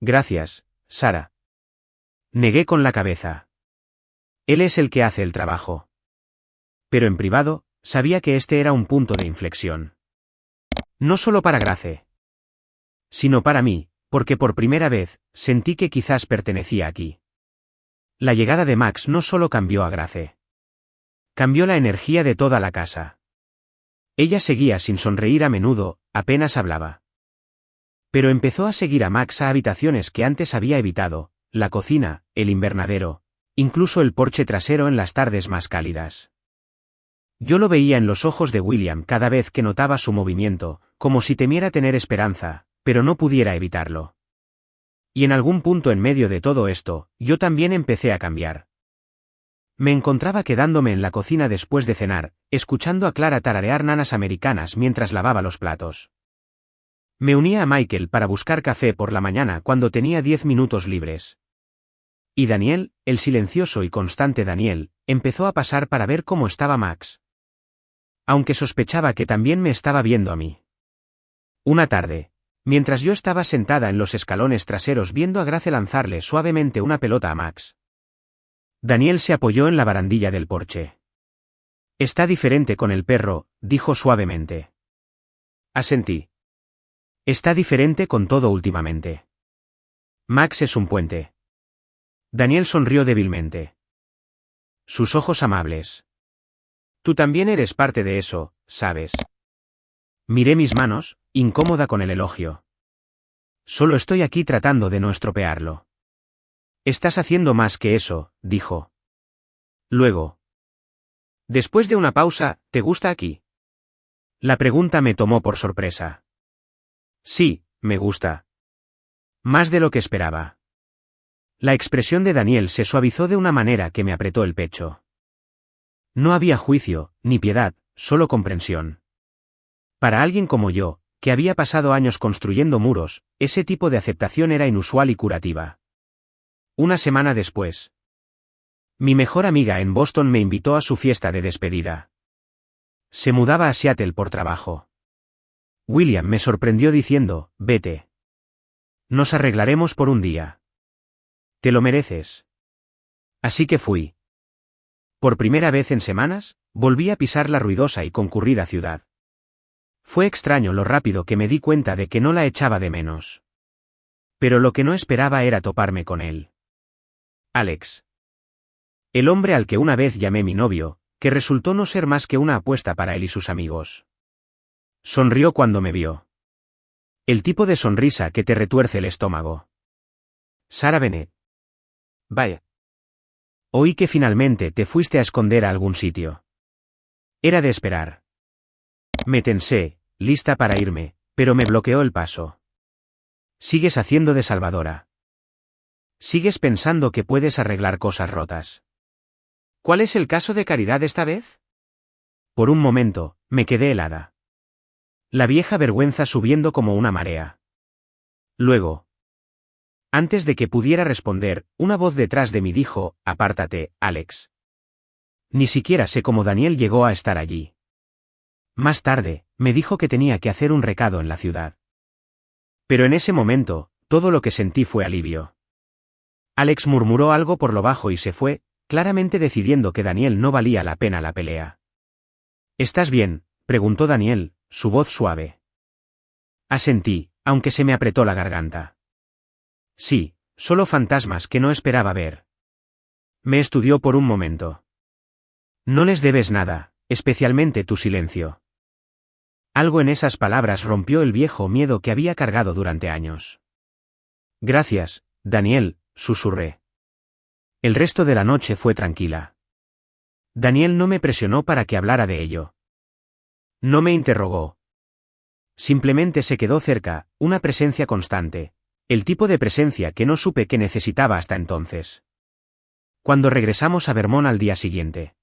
Gracias, Sara. Negué con la cabeza. Él es el que hace el trabajo. Pero en privado, sabía que este era un punto de inflexión. No solo para Grace, sino para mí, porque por primera vez, sentí que quizás pertenecía aquí. La llegada de Max no solo cambió a Grace. Cambió la energía de toda la casa. Ella seguía sin sonreír a menudo, apenas hablaba. Pero empezó a seguir a Max a habitaciones que antes había evitado, la cocina, el invernadero, incluso el porche trasero en las tardes más cálidas. Yo lo veía en los ojos de William cada vez que notaba su movimiento, como si temiera tener esperanza, pero no pudiera evitarlo. Y en algún punto en medio de todo esto, yo también empecé a cambiar. Me encontraba quedándome en la cocina después de cenar, escuchando a Clara tararear nanas americanas mientras lavaba los platos. Me unía a Michael para buscar café por la mañana cuando tenía 10 minutos libres. Y Daniel, el silencioso y constante Daniel, empezó a pasar para ver cómo estaba Max. Aunque sospechaba que también me estaba viendo a mí. Una tarde, mientras yo estaba sentada en los escalones traseros viendo a Grace lanzarle suavemente una pelota a Max, Daniel se apoyó en la barandilla del porche. Está diferente con el perro, dijo suavemente. Asentí. Está diferente con todo últimamente. Max es un puente. Daniel sonrió débilmente. Sus ojos amables. Tú también eres parte de eso, ¿sabes? Miré mis manos, incómoda con el elogio. Solo estoy aquí tratando de no estropearlo. Estás haciendo más que eso, dijo. Luego. Después de una pausa, ¿te gusta aquí? La pregunta me tomó por sorpresa. Sí, me gusta. Más de lo que esperaba. La expresión de Daniel se suavizó de una manera que me apretó el pecho. No había juicio, ni piedad, solo comprensión. Para alguien como yo, que había pasado años construyendo muros, ese tipo de aceptación era inusual y curativa. Una semana después. Mi mejor amiga en Boston me invitó a su fiesta de despedida. Se mudaba a Seattle por trabajo. William me sorprendió diciendo, vete. Nos arreglaremos por un día. Te lo mereces. Así que fui. Por primera vez en semanas, volví a pisar la ruidosa y concurrida ciudad. Fue extraño lo rápido que me di cuenta de que no la echaba de menos. Pero lo que no esperaba era toparme con él. Alex. El hombre al que una vez llamé mi novio, que resultó no ser más que una apuesta para él y sus amigos. Sonrió cuando me vio. El tipo de sonrisa que te retuerce el estómago. Sarah Bennett. Vaya. Oí que finalmente te fuiste a esconder a algún sitio. Era de esperar. Me tensé, lista para irme, pero me bloqueó el paso. Sigues haciendo de salvadora. Sigues pensando que puedes arreglar cosas rotas. ¿Cuál es el caso de Caridad esta vez? Por un momento, me quedé helada. La vieja vergüenza subiendo como una marea. Luego. Antes de que pudiera responder, una voz detrás de mí dijo, apártate, Alex. Ni siquiera sé cómo Daniel llegó a estar allí. Más tarde, me dijo que tenía que hacer un recado en la ciudad. Pero en ese momento, todo lo que sentí fue alivio. Alex murmuró algo por lo bajo y se fue, claramente decidiendo que Daniel no valía la pena la pelea. ¿Estás bien?, preguntó Daniel, su voz suave. Asentí, aunque se me apretó la garganta. Sí, solo fantasmas que no esperaba ver. Me estudió por un momento. No les debes nada, especialmente tu silencio. Algo en esas palabras rompió el viejo miedo que había cargado durante años. Gracias, Daniel, susurré. El resto de la noche fue tranquila. Daniel no me presionó para que hablara de ello. No me interrogó. Simplemente se quedó cerca, una presencia constante, el tipo de presencia que no supe que necesitaba hasta entonces. Cuando regresamos a Vermont al día siguiente,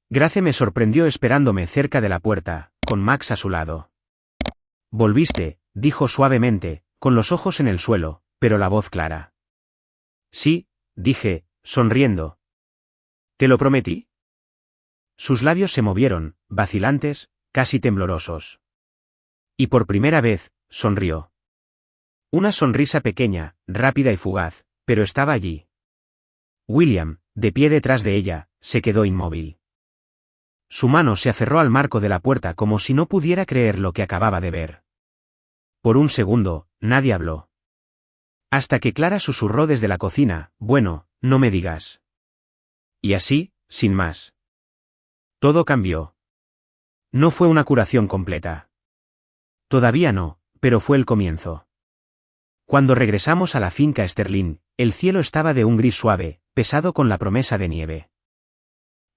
Grace me sorprendió esperándome cerca de la puerta, con Max a su lado. Volviste, dijo suavemente, con los ojos en el suelo, pero la voz clara. Sí, dije, sonriendo. ¿Te lo prometí? Sus labios se movieron, vacilantes, casi temblorosos. Y por primera vez, sonrió. Una sonrisa pequeña, rápida y fugaz, pero estaba allí. William, de pie detrás de ella, se quedó inmóvil. Su mano se aferró al marco de la puerta como si no pudiera creer lo que acababa de ver. Por un segundo, nadie habló. Hasta que Clara susurró desde la cocina, bueno, no me digas. Y así, sin más. Todo cambió. No fue una curación completa. Todavía no, pero fue el comienzo. Cuando regresamos a la finca Sterling, el cielo estaba de un gris suave, pesado con la promesa de nieve.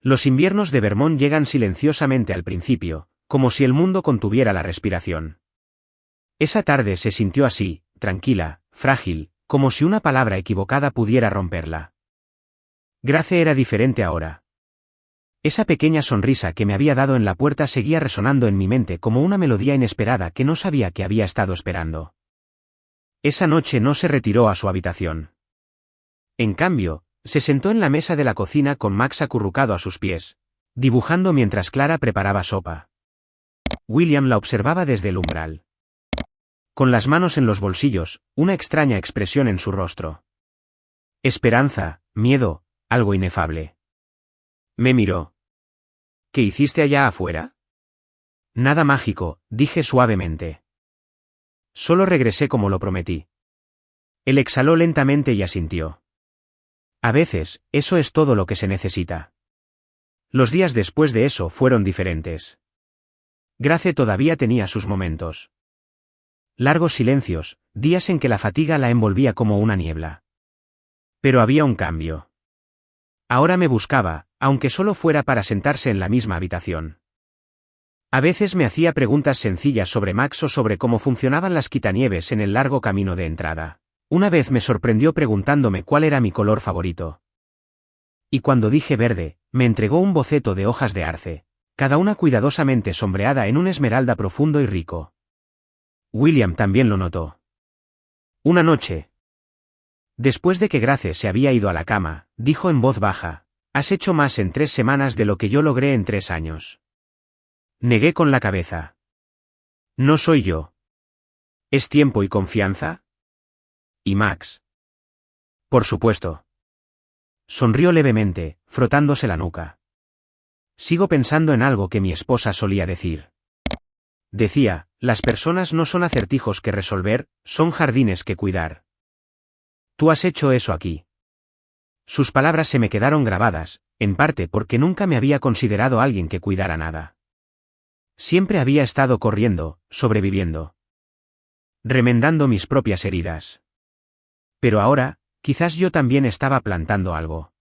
Los inviernos de Vermont llegan silenciosamente al principio, como si el mundo contuviera la respiración. Esa tarde se sintió así, tranquila, frágil, como si una palabra equivocada pudiera romperla. Grace era diferente ahora. Esa pequeña sonrisa que me había dado en la puerta seguía resonando en mi mente como una melodía inesperada que no sabía que había estado esperando. Esa noche no se retiró a su habitación. En cambio, se sentó en la mesa de la cocina con Max acurrucado a sus pies, dibujando mientras Clara preparaba sopa. William la observaba desde el umbral. Con las manos en los bolsillos, una extraña expresión en su rostro. Esperanza, miedo, algo inefable. Me miró. ¿Qué hiciste allá afuera? Nada mágico, dije suavemente. Solo regresé como lo prometí. Él exhaló lentamente y asintió. A veces, eso es todo lo que se necesita. Los días después de eso fueron diferentes. Grace todavía tenía sus momentos. Largos silencios, días en que la fatiga la envolvía como una niebla. Pero había un cambio. Ahora me buscaba, aunque solo fuera para sentarse en la misma habitación. A veces me hacía preguntas sencillas sobre Max o sobre cómo funcionaban las quitanieves en el largo camino de entrada. Una vez me sorprendió preguntándome cuál era mi color favorito. Y cuando dije verde, me entregó un boceto de hojas de arce, cada una cuidadosamente sombreada en un esmeralda profundo y rico. William también lo notó. Una noche, después de que Grace se había ido a la cama, dijo en voz baja, «Has hecho más en 3 semanas de lo que yo logré en 3 años». Negué con la cabeza. No soy yo. ¿Es tiempo y confianza? ¿Y Max? Por supuesto. Sonrió levemente, frotándose la nuca. Sigo pensando en algo que mi esposa solía decir. Decía, las personas no son acertijos que resolver, son jardines que cuidar. Tú has hecho eso aquí. Sus palabras se me quedaron grabadas, en parte porque nunca me había considerado alguien que cuidara nada. Siempre había estado corriendo, sobreviviendo. Remendando mis propias heridas. Pero ahora, quizás yo también estaba plantando algo.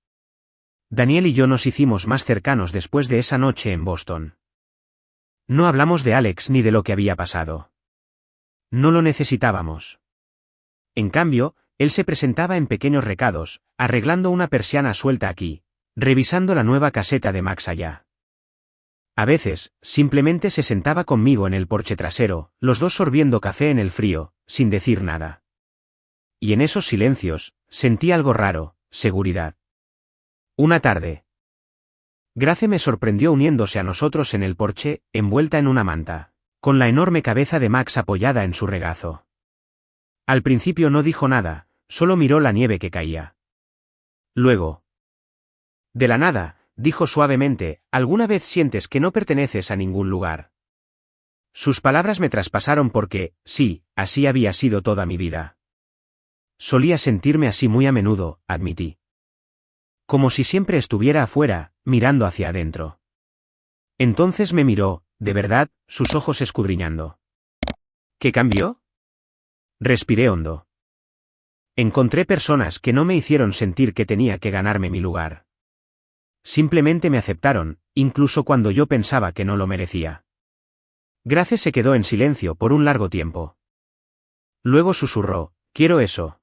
Daniel y yo nos hicimos más cercanos después de esa noche en Boston. No hablamos de Alex ni de lo que había pasado. No lo necesitábamos. En cambio, él se presentaba en pequeños recados, arreglando una persiana suelta aquí, revisando la nueva caseta de Max allá. A veces, simplemente se sentaba conmigo en el porche trasero, los dos sorbiendo café en el frío, sin decir nada. Y en esos silencios, sentí algo raro, seguridad. Una tarde, Grace me sorprendió uniéndose a nosotros en el porche, envuelta en una manta, con la enorme cabeza de Max apoyada en su regazo. Al principio no dijo nada, solo miró la nieve que caía. Luego, de la nada, dijo suavemente, ¿alguna vez sientes que no perteneces a ningún lugar? Sus palabras me traspasaron porque, sí, así había sido toda mi vida. Solía sentirme así muy a menudo, admití. Como si siempre estuviera afuera, mirando hacia adentro. Entonces me miró, de verdad, sus ojos escudriñando. ¿Qué cambió? Respiré hondo. Encontré personas que no me hicieron sentir que tenía que ganarme mi lugar. Simplemente me aceptaron, incluso cuando yo pensaba que no lo merecía. Grace se quedó en silencio por un largo tiempo. Luego susurró, «Quiero eso».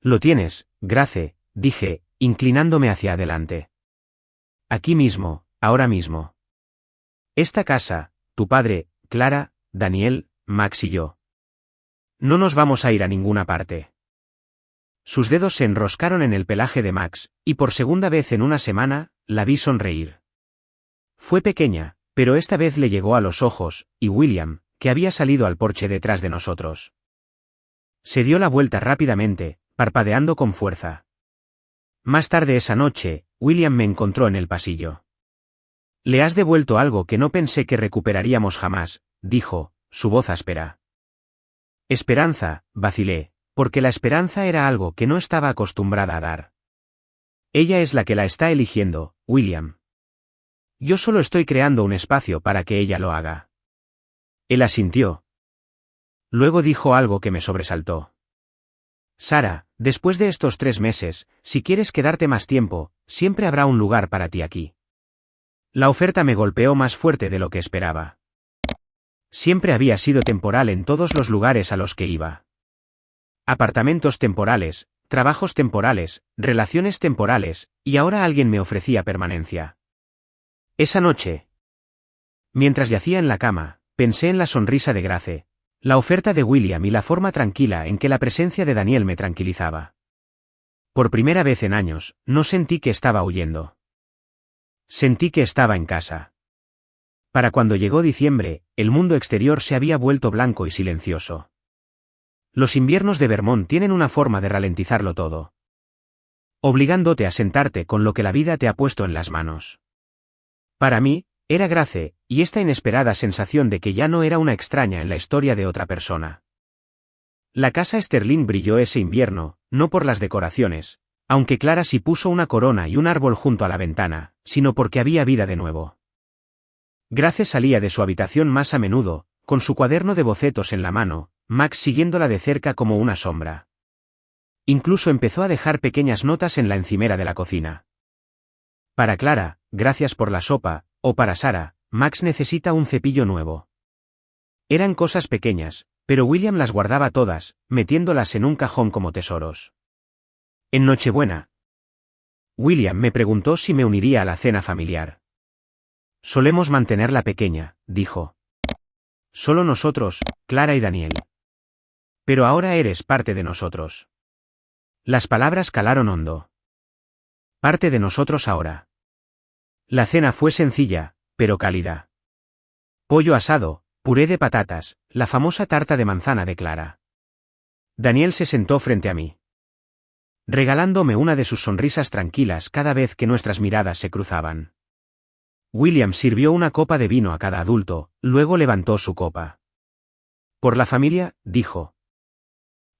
«Lo tienes, Grace», dije, inclinándome hacia adelante. «Aquí mismo, ahora mismo. Esta casa, tu padre, Clara, Daniel, Max y yo. No nos vamos a ir a ninguna parte». Sus dedos se enroscaron en el pelaje de Max, y por segunda vez en una semana, la vi sonreír. Fue pequeña, pero esta vez le llegó a los ojos, y William, que había salido al porche detrás de nosotros. Se dio la vuelta rápidamente, parpadeando con fuerza. Más tarde esa noche, William me encontró en el pasillo. «Le has devuelto algo que no pensé que recuperaríamos jamás», dijo, su voz áspera. «Esperanza», vacilé, porque la esperanza era algo que no estaba acostumbrada a dar. «Ella es la que la está eligiendo, William. Yo solo estoy creando un espacio para que ella lo haga». Él asintió. Luego dijo algo que me sobresaltó. «Sara, después de estos 3 meses, si quieres quedarte más tiempo, siempre habrá un lugar para ti aquí». La oferta me golpeó más fuerte de lo que esperaba. Siempre había sido temporal en todos los lugares a los que iba. Apartamentos temporales, trabajos temporales, relaciones temporales, y ahora alguien me ofrecía permanencia. Esa noche, mientras yacía en la cama, pensé en la sonrisa de Grace, la oferta de William y la forma tranquila en que la presencia de Daniel me tranquilizaba. Por primera vez en años, no sentí que estaba huyendo. Sentí que estaba en casa. Para cuando llegó diciembre, el mundo exterior se había vuelto blanco y silencioso. Los inviernos de Vermont tienen una forma de ralentizarlo todo, obligándote a sentarte con lo que la vida te ha puesto en las manos. Para mí, era Grace, y esta inesperada sensación de que ya no era una extraña en la historia de otra persona. La casa Sterling brilló ese invierno, no por las decoraciones, aunque Clara sí puso una corona y un árbol junto a la ventana, sino porque había vida de nuevo. Grace salía de su habitación más a menudo, con su cuaderno de bocetos en la mano, Max siguiéndola de cerca como una sombra. Incluso empezó a dejar pequeñas notas en la encimera de la cocina. Para Clara, gracias por la sopa, o para Sara, Max necesita un cepillo nuevo. Eran cosas pequeñas, pero William las guardaba todas, metiéndolas en un cajón como tesoros. En Nochebuena, William me preguntó si me uniría a la cena familiar. Solemos mantenerla pequeña, dijo. Solo nosotros, Clara y Daniel. Pero ahora eres parte de nosotros. Las palabras calaron hondo. Parte de nosotros ahora. La cena fue sencilla, pero cálida. Pollo asado, puré de patatas, la famosa tarta de manzana de Clara. Daniel se sentó frente a mí, regalándome una de sus sonrisas tranquilas cada vez que nuestras miradas se cruzaban. William sirvió una copa de vino a cada adulto, luego levantó su copa. Por la familia, dijo.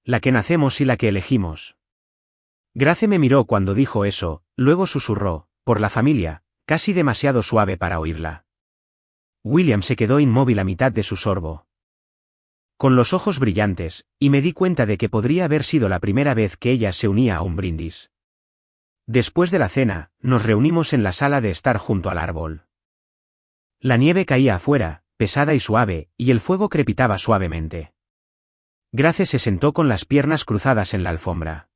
La que nacemos y la que elegimos. Grace me miró cuando dijo eso, luego susurró, por la familia, casi demasiado suave para oírla. William se quedó inmóvil a mitad de su sorbo, con los ojos brillantes, y me di cuenta de que podría haber sido la primera vez que ella se unía a un brindis. Después de la cena, nos reunimos en la sala de estar junto al árbol. La nieve caía afuera, pesada y suave, y el fuego crepitaba suavemente. Grace se sentó con las piernas cruzadas en la alfombra.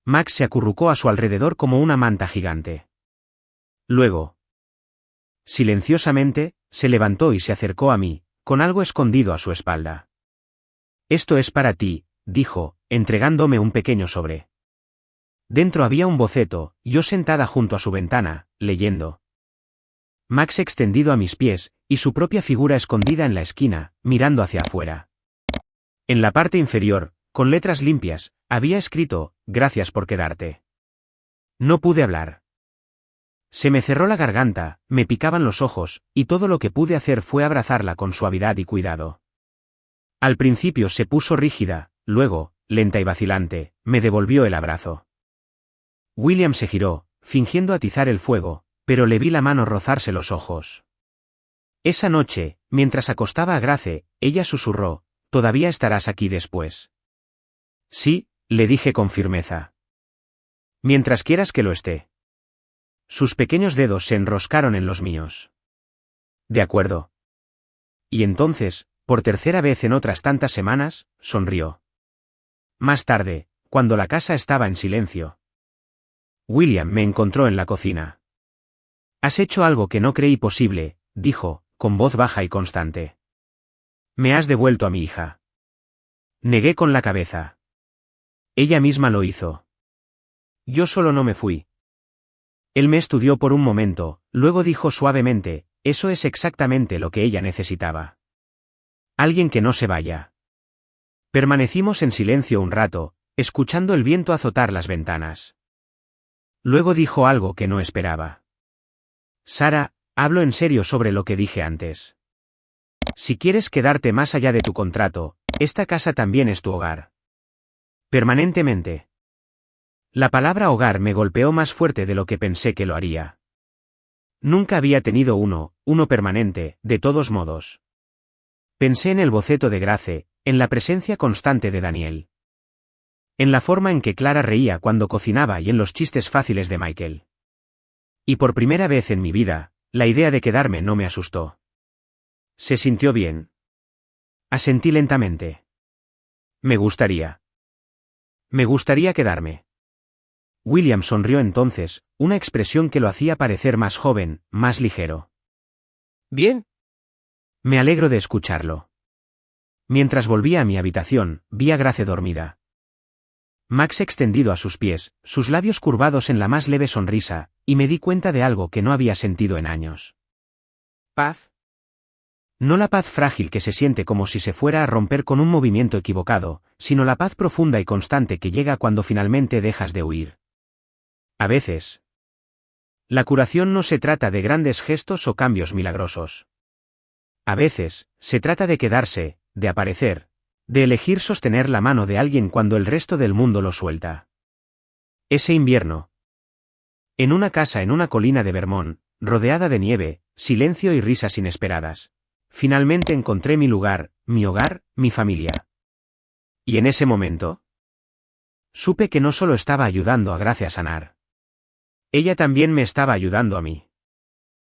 Max se acurrucó a su alrededor como una manta gigante. Luego, silenciosamente, se levantó y se acercó a mí, con algo escondido a su espalda. Esto es para ti, dijo, entregándome un pequeño sobre. Dentro había un boceto, yo sentada junto a su ventana, leyendo. Max extendido a mis pies, y su propia figura escondida en la esquina, mirando hacia afuera. En la parte inferior, con letras limpias, había escrito, gracias por quedarte. No pude hablar. Se me cerró la garganta, me picaban los ojos, y todo lo que pude hacer fue abrazarla con suavidad y cuidado. Al principio se puso rígida, luego, lenta y vacilante, me devolvió el abrazo. William se giró, fingiendo atizar el fuego, pero le vi la mano rozarse los ojos. Esa noche, mientras acostaba a Grace, ella susurró, «¿Todavía estarás aquí después?» «Sí», le dije con firmeza. «Mientras quieras que lo esté». Sus pequeños dedos se enroscaron en los míos. «De acuerdo». Y entonces, por tercera vez en otras tantas semanas, sonrió. Más tarde, cuando la casa estaba en silencio, William me encontró en la cocina. «Has hecho algo que no creí posible», dijo, con voz baja y constante. «Me has devuelto a mi hija». Negué con la cabeza. Ella misma lo hizo. Yo solo no me fui. Él me estudió por un momento, luego dijo suavemente, eso es exactamente lo que ella necesitaba. Alguien que no se vaya. Permanecimos en silencio un rato, escuchando el viento azotar las ventanas. Luego dijo algo que no esperaba. Sara, hablo en serio sobre lo que dije antes. Si quieres quedarte más allá de tu contrato, esta casa también es tu hogar. Permanentemente. La palabra hogar me golpeó más fuerte de lo que pensé que lo haría. Nunca había tenido uno permanente, de todos modos. Pensé en el boceto de Grace, en la presencia constante de Daniel. En la forma en que Clara reía cuando cocinaba y en los chistes fáciles de Michael. Y por primera vez en mi vida, la idea de quedarme no me asustó. Se sintió bien. Asentí lentamente. Me gustaría quedarme. William sonrió entonces, una expresión que lo hacía parecer más joven, más ligero. Bien. Me alegro de escucharlo. Mientras volvía a mi habitación, vi a Grace dormida. Max extendido a sus pies, sus labios curvados en la más leve sonrisa, y me di cuenta de algo que no había sentido en años. ¿Paz? No la paz frágil que se siente como si se fuera a romper con un movimiento equivocado, sino la paz profunda y constante que llega cuando finalmente dejas de huir. A veces, la curación no se trata de grandes gestos o cambios milagrosos. A veces, se trata de quedarse, de aparecer, de elegir sostener la mano de alguien cuando el resto del mundo lo suelta. Ese invierno. En una casa en una colina de Vermont, rodeada de nieve, silencio y risas inesperadas. Finalmente encontré mi lugar, mi hogar, mi familia. Y en ese momento, supe que no solo estaba ayudando a Gracia a sanar. Ella también me estaba ayudando a mí.